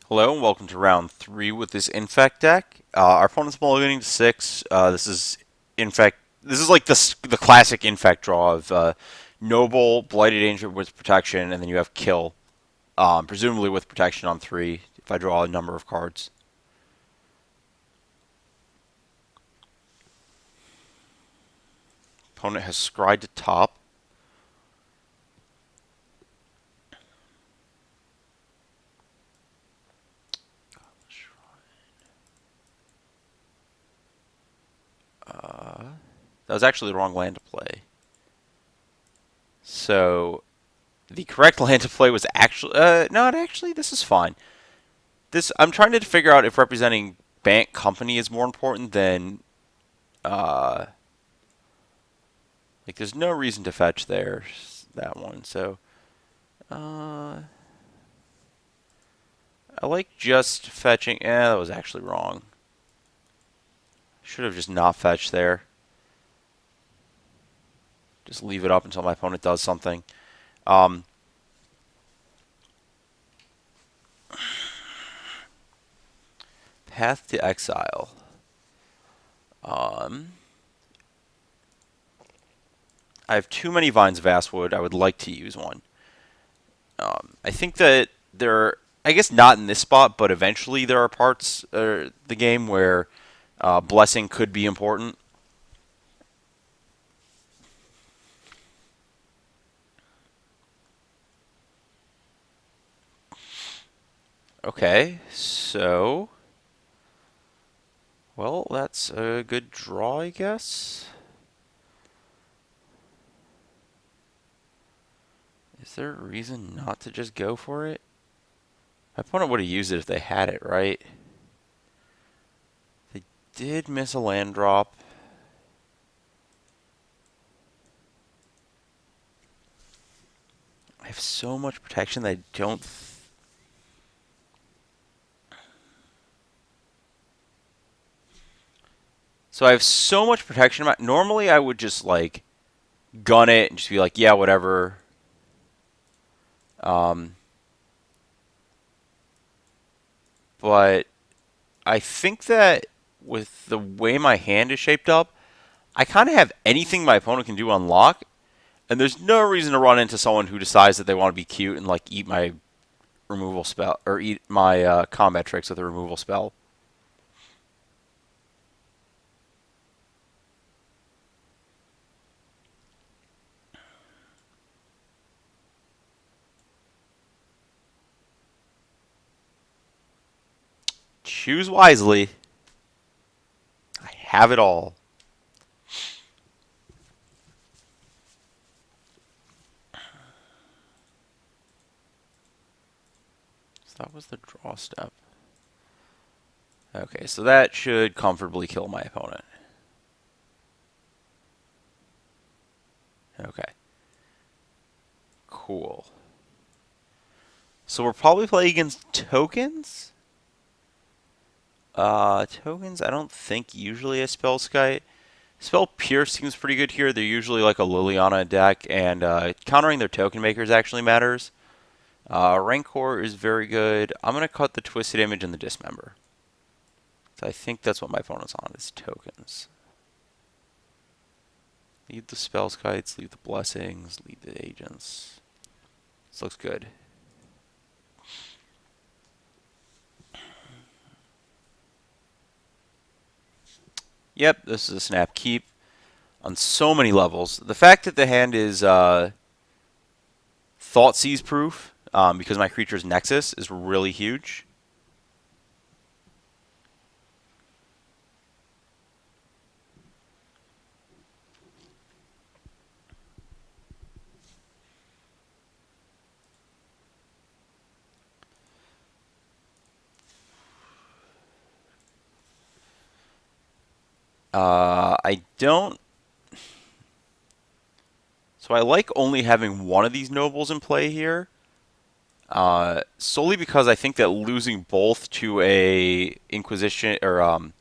Hello and welcome to round 3 with this Infect deck. Our opponent's mulliganing to 6. This is Infect. This is like the classic Infect draw of Noble, Blighted Angel with protection, and then you have Kill, presumably with protection on 3 if I draw a number of cards. Opponent has scryed to top. That was actually the wrong land to play. So the correct land to play was actually no, actually this is fine. This I'm trying to figure out if representing bank company is more important than uh, like there's no reason to fetch there that one. So uh, I like just fetching. That was actually wrong. Should have just not fetched there. Just leave it up until my opponent does something. Um, Path to Exile. Um, I have too many Vines of Vastwood. I would like to use one. I think that there, I guess not in this spot, but eventually there are parts of the game where Blessing could be important. Okay, so, well, that's a good draw, I guess. Is there a reason not to just go for it? My opponent would have used it if they had it, right? They did miss a land drop. I have so much protection that I don't. So I have so much protection. Normally, I would just like gun it and just be like, yeah, whatever. Um, but I think that with the way my hand is shaped up, I kind of have anything my opponent can do unlock, and there's no reason to run into someone who decides that they want to be cute and like eat my removal spell or eat my combat tricks with a removal spell. Choose wisely. I have it all. So that was the draw step. Okay, so that should comfortably kill my opponent. Okay, cool. So we're probably playing against tokens. Tokens, I don't think usually a spell skite. Spell Pierce seems pretty good here. They're usually like a Liliana deck, and countering their token makers actually matters. Rancor is very good. I'm going to cut the Twisted Image and the Dismember. So I think that's what my opponent's on, is tokens. Leave the spell kites, leave the blessings, leave the agents. This looks good. Yep, this is a snap keep on so many levels. The fact that the hand is Thoughtseize proof, because my creature's Nexus, is really huge. I don't. So I like only having one of these nobles in play here, solely because I think that losing both to a Inquisition or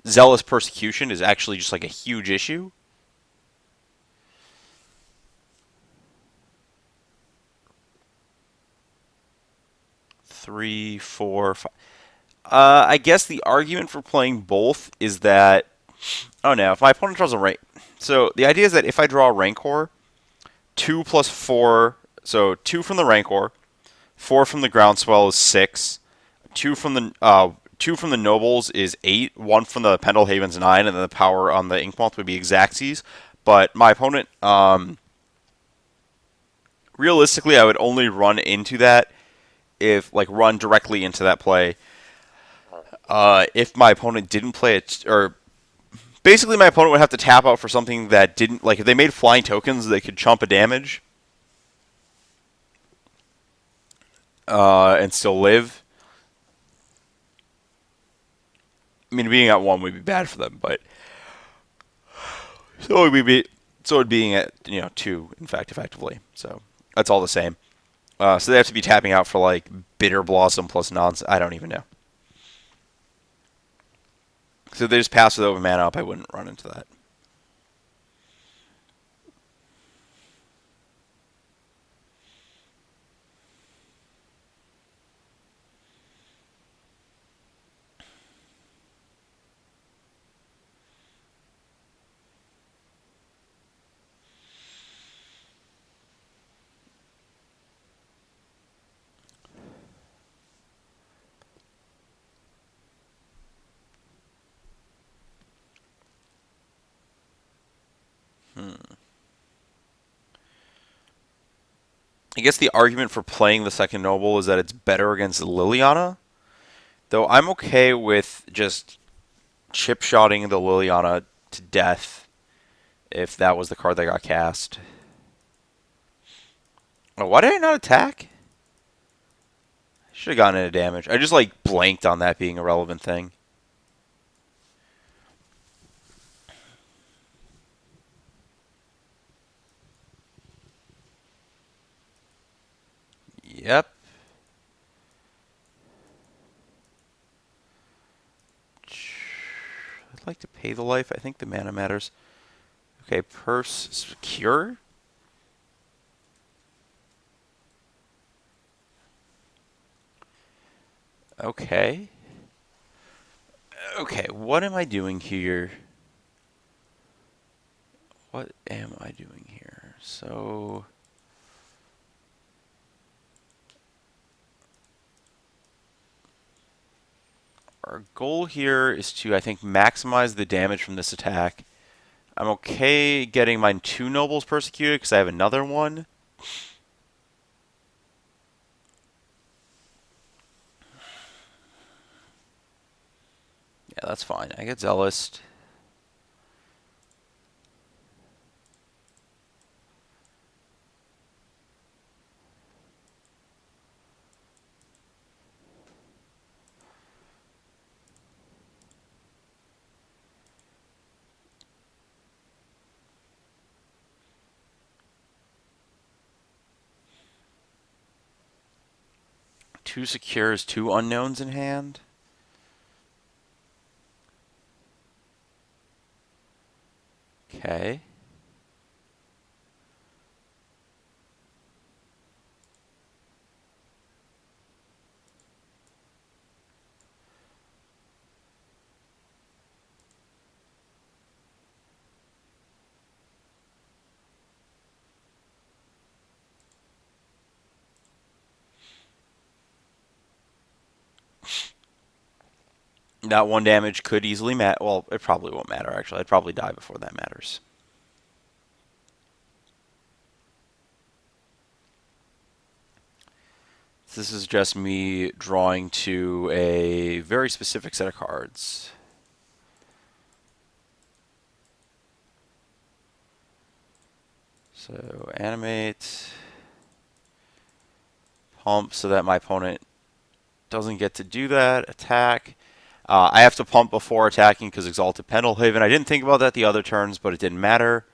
Zealous Persecution is actually just like a huge issue. three, four, five. I guess the argument for playing both is that, oh no, if my opponent draws a rank, so the idea is that if I draw a Rancor, 2 plus 4, so 2 from the Rancor, 4 from the Groundswell is 6, 2 from the Nobles is 8, 1 from the Pendlehaven's 9, and then the power on the Inkmoth would be Xaxes. But my opponent, realistically, I would only run into that if, like, run directly into that play. If my opponent didn't play it, or basically my opponent would have to tap out for something that didn't, like, if they made flying tokens, they could chump a damage and still live. I mean, being at 1 would be bad for them, but so it being at 2, in fact, effectively. So that's all the same. So they have to be tapping out for like Bitter Blossom plus nonsense. I don't even know. So if they just pass with over mana up, I wouldn't run into that. I guess the argument for playing the second noble is that it's better against Liliana. Though I'm okay with just chip-shotting the Liliana to death if that was the card that got cast. Oh, why did I not attack? I should have gotten into damage. I just like blanked on that being a relevant thing. Yep. I'd like to pay the life. I think the mana matters. Okay, purse secure. Okay. Okay, what am I doing here? What am I doing here? So our goal here is to, I think, maximize the damage from this attack. I'm okay getting my 2 nobles persecuted because I have another one. Yeah, that's fine. I get Zealous. Two secures, 2 unknowns in hand. Okay. That 1 damage could easily matter. Well, it probably won't matter, actually. I'd probably die before that matters. This is just me drawing to a very specific set of cards. So animate, pump so that my opponent doesn't get to do that. Attack. I have to pump before attacking because Exalted Pendlehaven. I didn't think about that the other turns, but it didn't matter.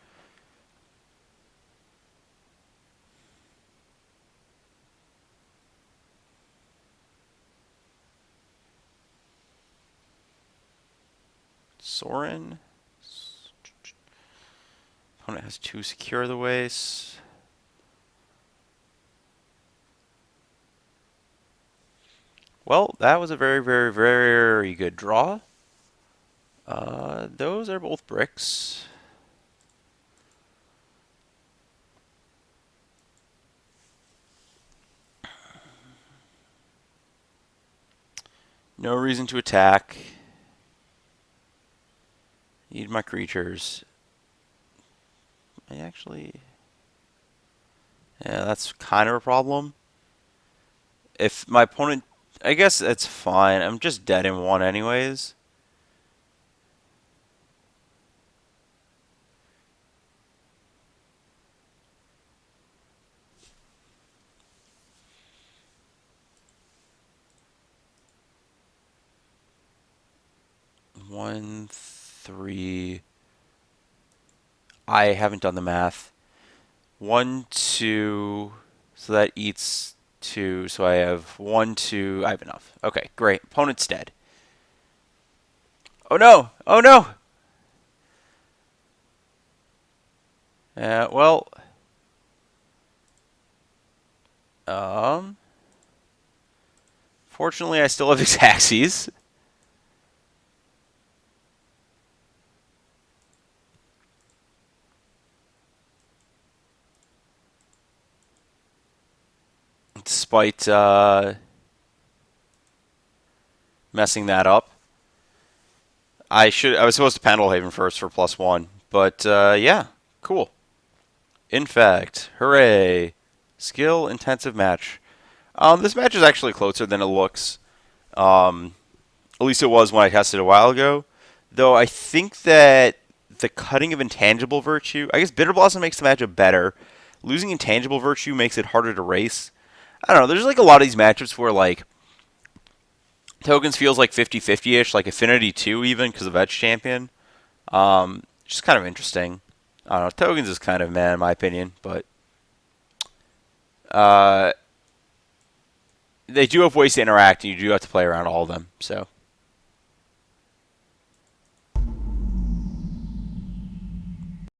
Sorin. Opponent has 2 secure the waste. Well, that was a very, very, very good draw. Those are both bricks. No reason to attack. Need my creatures. I actually... Yeah, that's kind of a problem. If my opponent... I guess that's fine. I'm just dead in one anyways. One, three... I haven't done the math. 1, 2... So that eats 2. So I have 1, 2... I have enough. Okay, great. Opponent's dead. Oh no! Oh no! Well... Um... Fortunately, I still have Xaxes. Despite messing that up. I was supposed to Pendlehaven first for +1. But yeah, cool. Infect. Hooray. Skill intensive match. This match is actually closer than it looks. At least it was when I tested a while ago. Though I think that the cutting of intangible virtue, I guess Bitter Blossom makes the matchup better. Losing intangible virtue makes it harder to race. I don't know. There's like a lot of these matchups where like tokens feels like 50-50ish, like Affinity 2 even because of Edge Champion. Just kind of interesting. I don't know. Tokens is kind of meh in my opinion, but uh, they do have ways to interact, and you do have to play around all of them. So